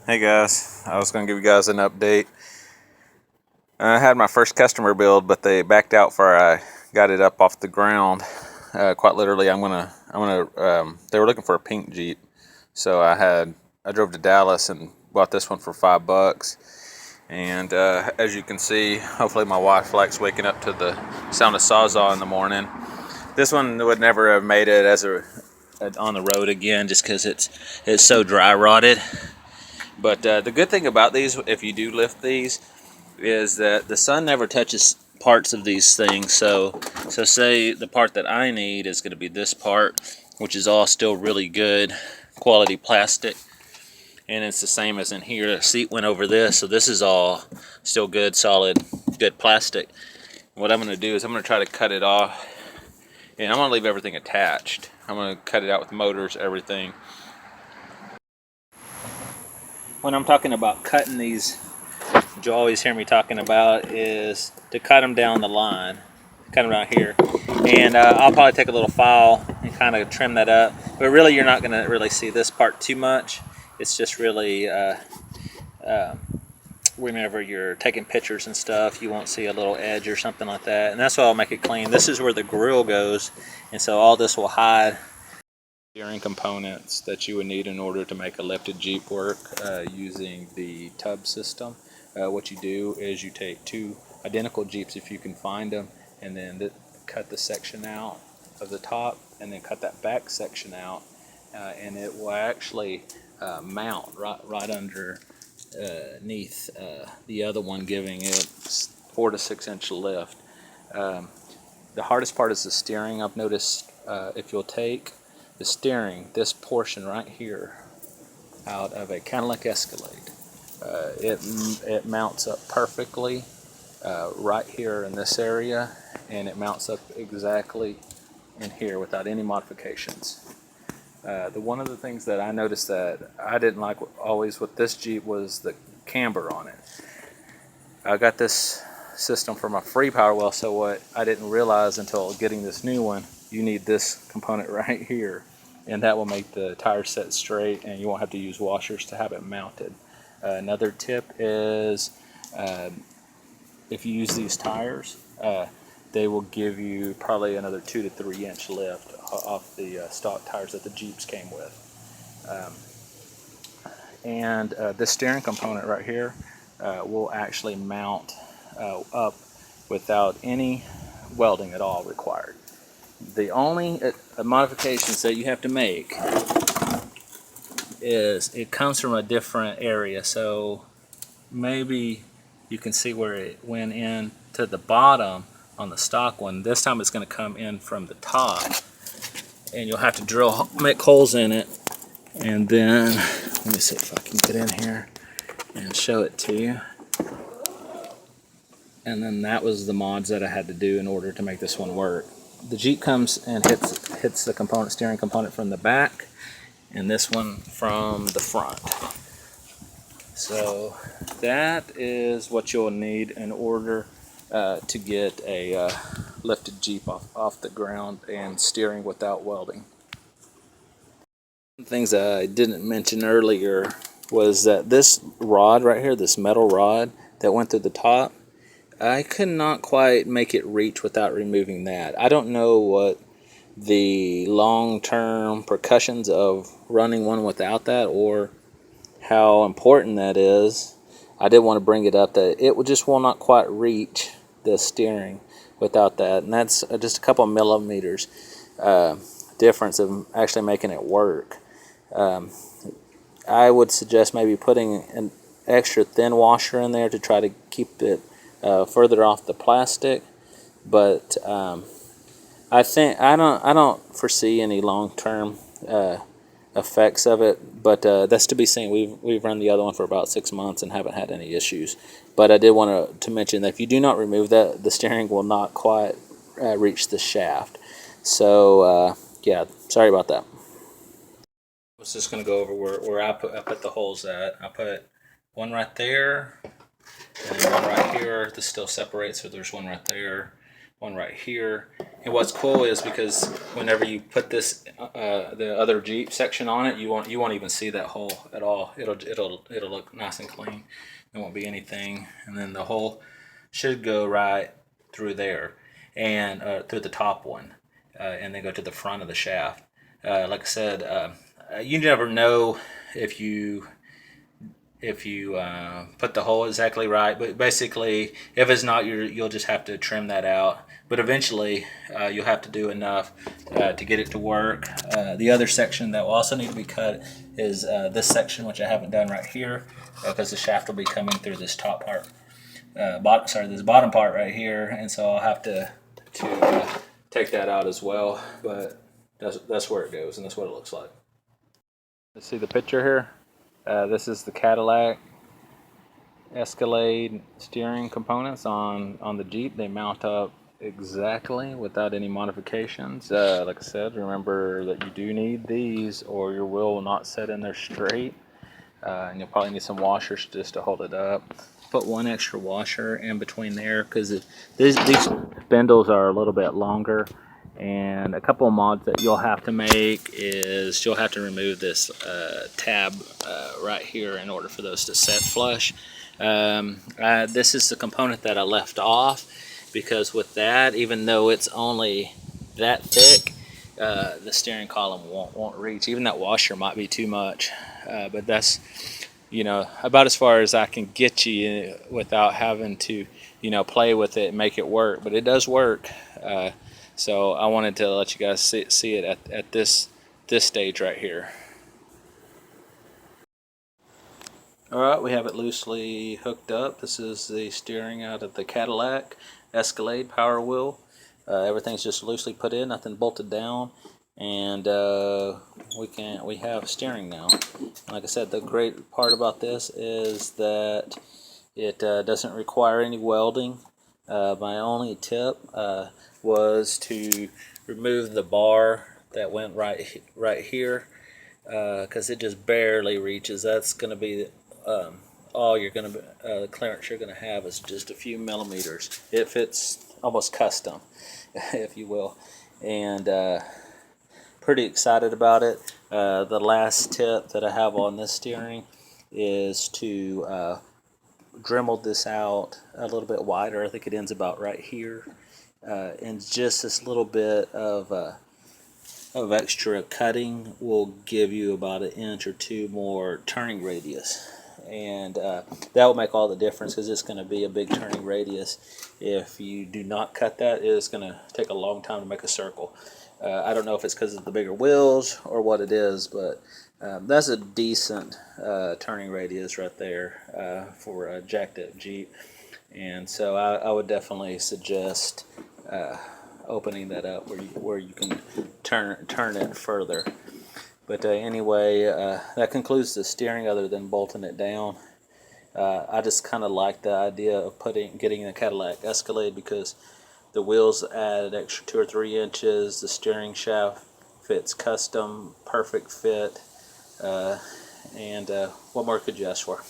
Hey guys, I was going to give you guys an update. I had my first customer build, but they backed out before I got it up off the ground. Quite literally, they were looking for a pink Jeep, so I drove to Dallas and bought this one for $5. And as you can see, hopefully my wife likes waking up to the sound of Sawzall in the morning. This one would never have made it on the road again, just because it's so dry rotted. But the good thing about these, if you do lift these, is that the sun never touches parts of these things. So say the part that I need is going to be this part, which is all still really good quality plastic. And it's the same as in here. The seat went over this, so this is all still good, solid, good plastic. What I'm going to do is I'm going to try to cut it off, and I'm going to leave everything attached. I'm going to cut it out with motors, everything. When I'm talking about cutting these, what you always hear me talking about is to cut them down the line, cut them down here. And I'll probably take a little file and kind of trim that up. But really, you're not going to really see this part too much. It's just really, whenever you're taking pictures and stuff, you won't see a little edge or something like that. And that's why I'll make it clean. This is where the grill goes. And so all this will hide steering components that you would need in order to make a lifted Jeep work using the tub system. What you do is you take two identical Jeeps if you can find them, and then cut the section out of the top, and then cut that back section out, and it will actually mount right underneath the other one, giving it 4 to 6 inch lift. The hardest part is the steering. I've noticed if you'll take the steering, this portion right here, out of a Cadillac Escalade, it mounts up perfectly right here in this area, and it mounts up exactly in here without any modifications. One of the things that I noticed that I didn't like always with this Jeep was the camber on it. I got this system from a free Power Well, so what I didn't realize until getting this new one, you need this component right here, and that will make the tires set straight, and you won't have to use washers to have it mounted. Another tip is if you use these tires, they will give you probably another 2 to 3 inch lift off the stock tires that the Jeeps came with. And this steering component right here will actually mount up without any welding at all required. The only modifications that you have to make is it comes from a different area. So maybe you can see where it went in to the bottom on the stock one. This time it's going to come in from the top, and you'll have to make holes in it, and then let me see if I can get in here and show it to you. And then that was the mods that I had to do in order to make this one work. The Jeep comes and hits the steering component from the back, and this one from the front. So that is what you'll need in order to get a lifted Jeep off the ground and steering without welding. Things I didn't mention earlier was that this rod right here, this metal rod that went through the top, I could not quite make it reach without removing that. I don't know what the long-term repercussions of running one without that, or how important that is. I did want to bring it up that it just will not quite reach the steering without that, and that's just a couple of millimeters difference of actually making it work. I would suggest maybe putting an extra thin washer in there to try to keep it further off the plastic, but I don't foresee any long-term effects of it, but that's to be seen. We've run the other one for about 6 months and haven't had any issues. But I did want to mention that if you do not remove that, the steering will not quite reach the shaft. So yeah, sorry about that. I was just going to go over where I put the holes at. I put one right there, and one right here. This still separates, so there's one right there, one right here. And what's cool is because whenever you put this the other Jeep section on it, you won't even see that hole at all. It'll look nice and clean. There won't be anything, and then the hole should go right through there and through the top one, and then go to the front of the shaft. Like I said, you never know if you put the hole exactly right, but basically if it's not, you'll just have to trim that out. But eventually you'll have to do enough to get it to work. The other section that will also need to be cut is this section, which I haven't done right here, because the shaft will be coming through this top part, this bottom part right here, and so I'll have to take that out as well. But that's where it goes, and that's what it looks like. Let's see the picture here. This is the Cadillac Escalade steering components on the Jeep. They mount up exactly without any modifications. Like I said, remember that you do need these or your wheel will not set in there straight. And you'll probably need some washers just to hold it up. Put one extra washer in between there because these spindles are a little bit longer. And a couple of mods that you'll have to make is you'll have to remove this tab right here in order for those to set flush. This is the component that I left off because with that, even though it's only that thick, the steering column won't reach. Even that washer might be too much, but that's about as far as I can get you without having to play with it and make it work. But it does work. So I wanted to let you guys see it at this stage right here. Alright, we have it loosely hooked up. This is the steering out of the Cadillac Escalade Power Wheel. Everything's just loosely put in, nothing bolted down, and we have steering now. Like I said, the great part about this is that it doesn't require any welding. My only tip was to remove the bar that went right here, because it just barely reaches. That's going to be all you're going to the clearance you're going to have is just a few millimeters. It fits almost custom, if you will, and pretty excited about it. The last tip that I have on this steering is to Dremel this out a little bit wider. I think it ends about right here, and just this little bit of extra cutting will give you about 1 inch or 2 more turning radius, and that will make all the difference because it's going to be a big turning radius. If you do not cut that, it's going to take a long time to make a circle. I don't know if it's because of the bigger wheels or what it is, but that's a decent turning radius right there for a jacked up Jeep, and so I would definitely suggest opening that up where you can turn it further. But anyway, that concludes the steering other than bolting it down. I just kind of like the idea of getting a Cadillac Escalade because the wheels add an extra 2 or 3 inches. The steering shaft fits custom, perfect fit, and what more could you ask for?